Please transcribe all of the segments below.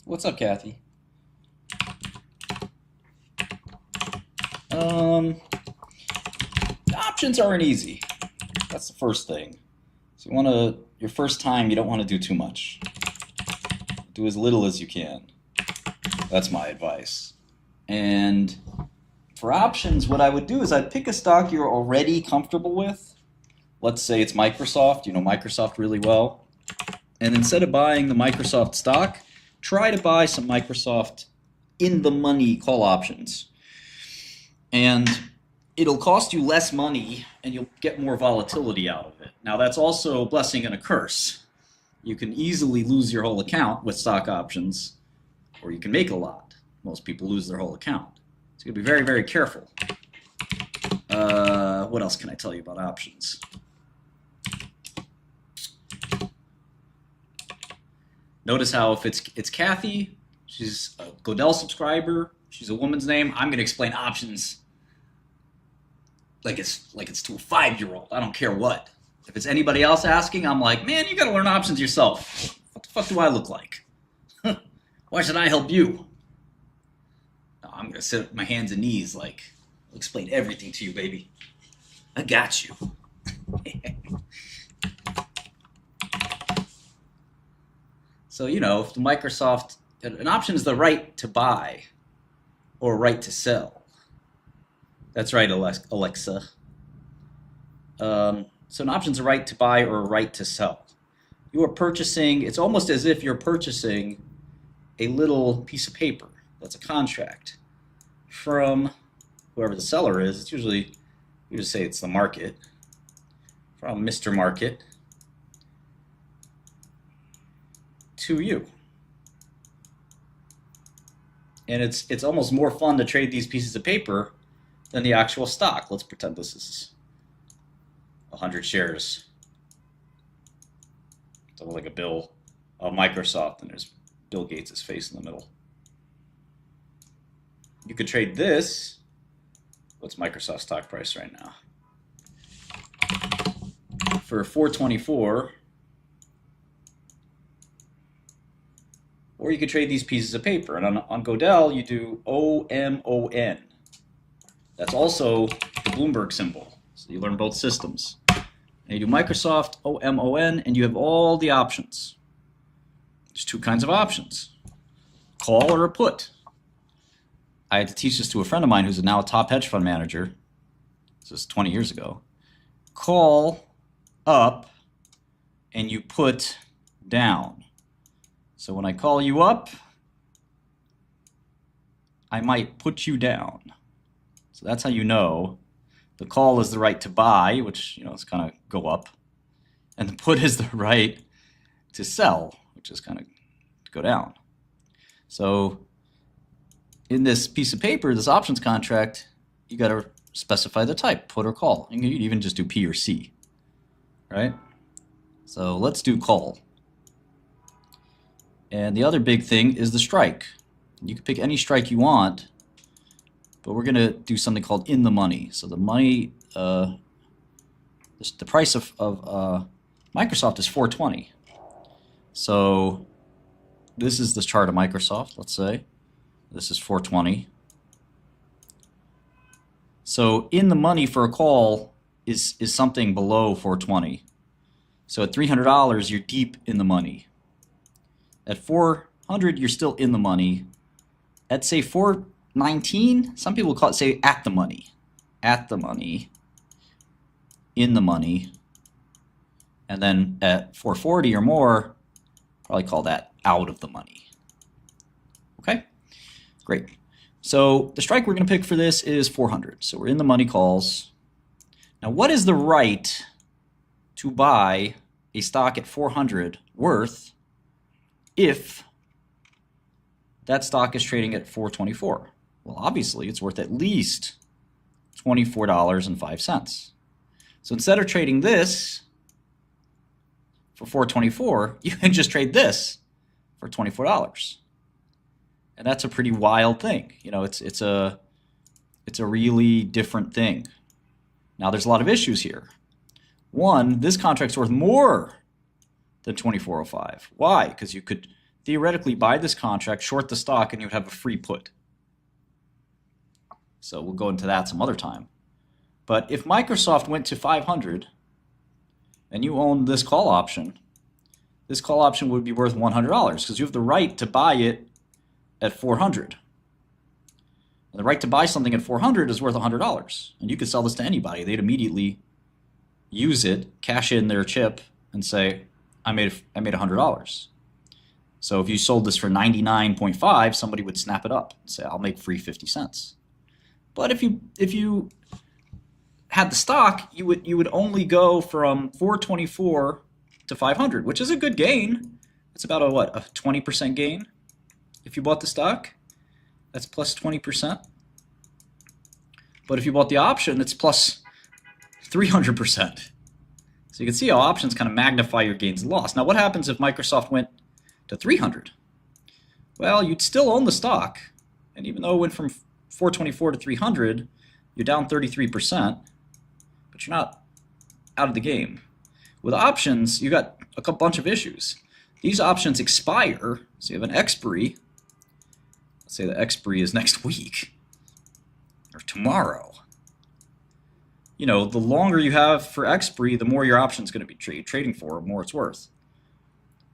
What's up, Kathy? Um, Options aren't easy. That's the first thing. So your first time, you don't want to do too much. Do as little as you can. That's my advice. And for options, what I would do is I'd pick a stock you're already comfortable with. Let's say it's Microsoft. You know Microsoft really well. And instead of buying the Microsoft stock, try to buy some Microsoft in the money call options. And it'll cost you less money and you'll get more volatility out of it. Now, that's also a blessing and a curse. You can easily lose your whole account with stock options, or you can make a lot. Most people lose their whole account. So you gotta be very, very careful. What else can I tell you about options? Notice how if it's Kathy, she's a Godel subscriber, she's a woman's name, I'm gonna explain options like it's to a 5-year-old. I don't care what. If it's anybody else asking, I'm like, man, you gotta learn options yourself. What the fuck do I look like? Why should I help you? No, I'm gonna sit with my hands and knees like, I'll explain everything to you, baby. I got you. So, if the Microsoft, an option is the right to buy or right to sell. That's right, Alexa. So an option is a right to buy or a right to sell. You are purchasing, it's almost as if you're purchasing a little piece of paper. That's a contract from whoever the seller is. It's usually, you just say it's the market, from Mr. Market to you. And it's almost more fun to trade these pieces of paper than the actual stock. Let's pretend this is 100 shares. So like a bill of Microsoft, and there's Bill Gates' face in the middle. You could trade this. What's Microsoft's stock price right now? For 424. Or you could trade these pieces of paper. And on Godel, you do OMON. That's also the Bloomberg symbol. So you learn both systems. And you do Microsoft OMON, and you have all the options. There's two kinds of options: call or a put. I had to teach this to a friend of mine who's now a top hedge fund manager. This was 20 years ago. Call up, and you put down. So when I call you up, I might put you down. So that's how you know. The call is the right to buy, which, is kind of go up. And the put is the right to sell, which is kind of go down. So in this piece of paper, this options contract, you got to specify the type, put or call. And you can even just do P or C, right? So let's do call. And the other big thing is the strike. You can pick any strike you want, but we're going to do something called in the money. So the money, the price of Microsoft is 420. So this is the chart of Microsoft, let's say. This is 420. So in the money for a call is something below 420. So at $300, you're deep in the money. At 400, you're still in the money. At, say, 419, some people call it, say, at the money. At the money. In the money. And then at 440 or more, probably call that out of the money. Okay? Great. So the strike we're going to pick for this is 400. So we're in the money calls. Now, what is the right to buy a stock at 400 worth if that stock is trading at 424? Well, obviously, it's worth at least $24.05. So instead of trading this for 424, you can just trade this for $24. And that's a pretty wild thing. It's a really different thing. Now, there's a lot of issues here. One, this contract's worth more than 2405. Why? Because you could theoretically buy this contract, short the stock, and you would have a free put. So we'll go into that some other time. But if Microsoft went to 500 and you own this call option would be worth $100 because you have the right to buy it at 400. And the right to buy something at 400 is worth $100. And you could sell this to anybody. They'd immediately use it, cash in their chip, and say, I made $100. So if you sold this for 99.5, somebody would snap it up and say, I'll make free 50 cents. But if you had the stock, you would only go from 424 to 500, which is a good gain. It's about a 20% gain if you bought the stock. That's plus 20%. But if you bought the option, it's plus 300%. So you can see how options kind of magnify your gains and loss. Now what happens if Microsoft went to 300? Well, you'd still own the stock. And even though it went from 424 to 300, you're down 33%, but you're not out of the game. With options, you got a bunch of issues. These options expire, so you have an expiry. Let's say the expiry is next week or tomorrow. You know, the longer you have for expiry, the more your option's going to be trading for, the more it's worth.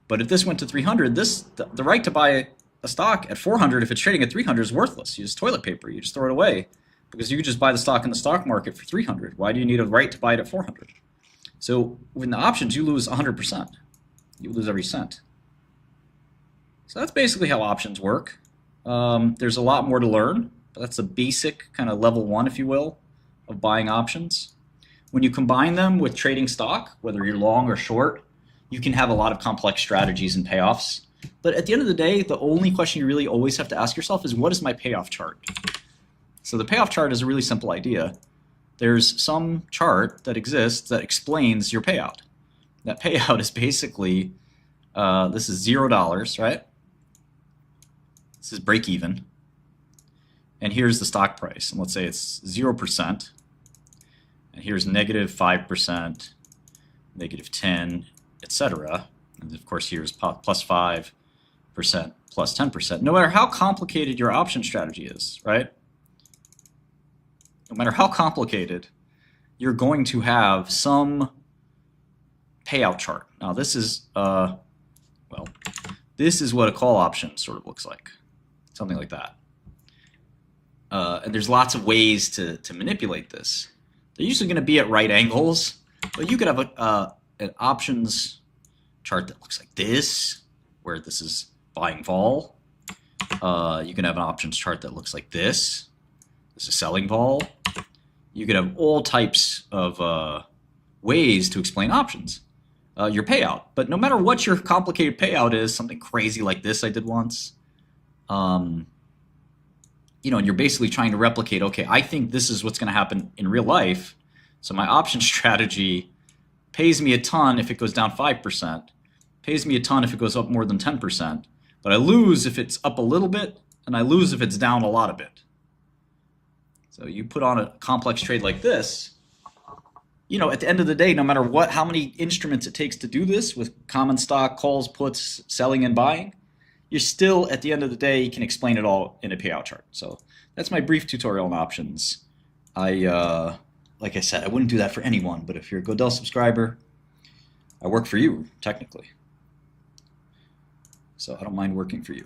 But if this went to 300, the right to buy a stock at 400, if it's trading at 300, is worthless. You just toilet paper. You just throw it away because you could just buy the stock in the stock market for 300. Why do you need a right to buy it at 400? So with the options, you lose 100%. You lose every cent. So that's basically how options work. There's a lot more to learn, but that's a basic kind of level 1, if you will, of buying options. When you combine them with trading stock, whether you're long or short, you can have a lot of complex strategies and payoffs. But at the end of the day, the only question you really always have to ask yourself is, what is my payoff chart? So the payoff chart is a really simple idea. There's some chart that exists that explains your payout. That payout is basically, this is $0, right? This is break even. And here's the stock price. And let's say it's 0%. And here's negative 5%, negative 10, etc. And of course, here's plus 5%, plus 10%. No matter how complicated your option strategy is, right? No matter how complicated, you're going to have some payout chart. Now this is, this is what a call option sort of looks like. Something like that. And there's lots of ways to manipulate this. They're usually going to be at right angles, but you could have an options chart that looks like this, where this is buying vol. You can have an options chart that looks like this. This is selling vol. You could have all types of ways to explain options, your payout. But no matter what your complicated payout is, something crazy like this I did once, you know, and you're basically trying to replicate, okay, I think this is what's going to happen in real life. So my option strategy pays me a ton if it goes down 5%, pays me a ton if it goes up more than 10%, but I lose if it's up a little bit, and I lose if it's down a lot of bit. So you put on a complex trade like this, you know, at the end of the day, no matter what, how many instruments it takes to do this with common stock, calls, puts, selling and buying, you're still, at the end of the day, you can explain it all in a payout chart. So that's my brief tutorial on options. Like I said, I wouldn't do that for anyone, but if you're a Godel subscriber, I work for you, technically. So I don't mind working for you.